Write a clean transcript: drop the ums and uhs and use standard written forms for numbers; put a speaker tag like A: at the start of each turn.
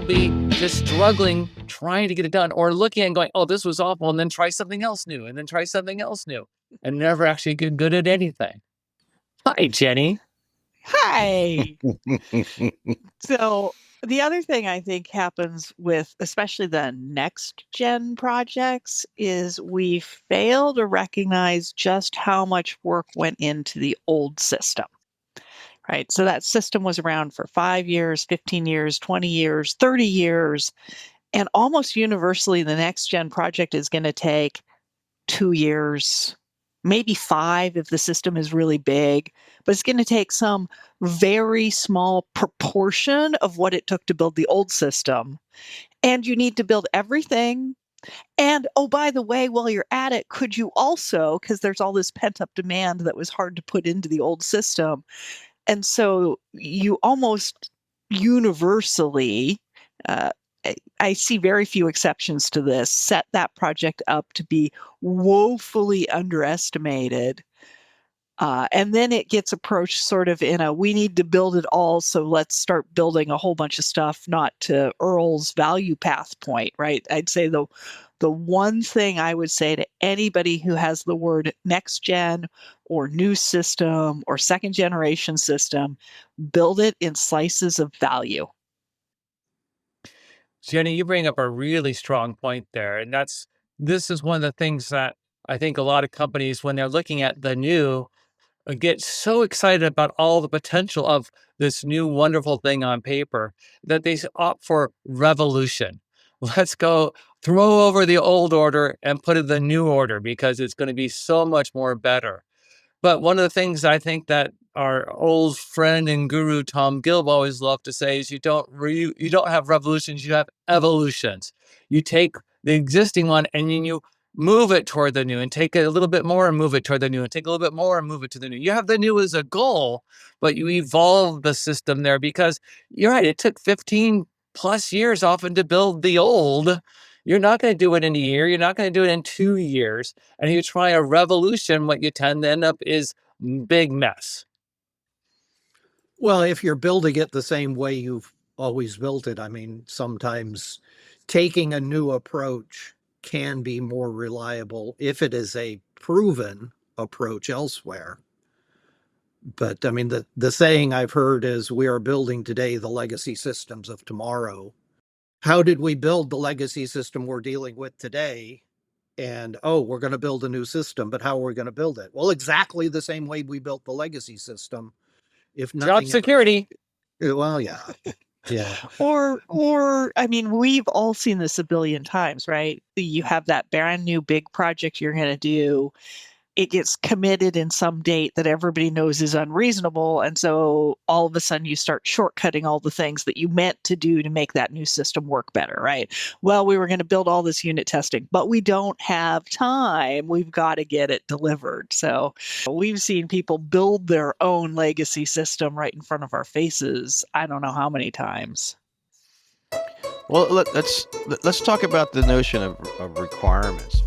A: be just struggling, trying to get it done, or looking and going, oh, this was awful, and then try something else new, and then try something else new, and never actually get good at anything. Hi, Jenny.
B: Hi. So the other thing I think happens with especially the next gen projects is we fail to recognize just how much work went into the old system, right? So that system was around for 5 years, 15 years, 20 years, 30 years, and almost universally the next gen project is going to take 2 years, maybe 5 if the system is really big, but it's going to take some very small proportion of what it took to build the old system. And you need to build everything. And oh, by the way, while you're at it, could you also, because there's all this pent up demand that was hard to put into the old system. And so you almost universally, uh, I see very few exceptions to this, set that project up to be woefully underestimated. And then it gets approached sort of in a, we need to build it all, so let's start building a whole bunch of stuff, not to Earl's value path point, right? I'd say the one thing I would say to anybody who has the word next gen or new system or second generation system, build it in slices of value.
A: Jenny, you bring up a really strong point there. And this is one of the things that I think a lot of companies, when they're looking at the new, get so excited about all the potential of this new wonderful thing on paper that they opt for revolution. Let's go throw over the old order and put in the new order because it's going to be so much more better. But one of the things I think that our old friend and guru Tom Gilb always loved to say is you don't have revolutions, you have evolutions. You take the existing one and then you move it toward the new and take it a little bit more and move it toward the new and take a little bit more and move it to the new. You have the new as a goal, but you evolve the system there because you're right. It took 15 plus years often to build the old. You're not going to do it in a year. You're not going to do it in 2 years. And you try a revolution, what you tend to end up is big mess.
C: Well, if you're building it the same way you've always built it, I mean, sometimes taking a new approach can be more reliable if it is a proven approach elsewhere. But I mean, the saying I've heard is we are building today the legacy systems of tomorrow. How did we build the legacy system we're dealing with today? And oh, we're going to build a new system, but how are we going to build it? Well, exactly the same way we built the legacy system. If
A: Job
C: nothing
A: security.
C: well, yeah. Yeah.
B: Or I mean, we've all seen this a billion times, right? You have that brand new big project you're going to do. It gets committed in some date that everybody knows is unreasonable. And so all of a sudden you start shortcutting all the things that you meant to do to make that new system work better, right? Well, we were going to build all this unit testing, but we don't have time. We've got to get it delivered. So we've seen people build their own legacy system right in front of our faces. I don't know how many times.
D: Well, let's talk about the notion of requirements.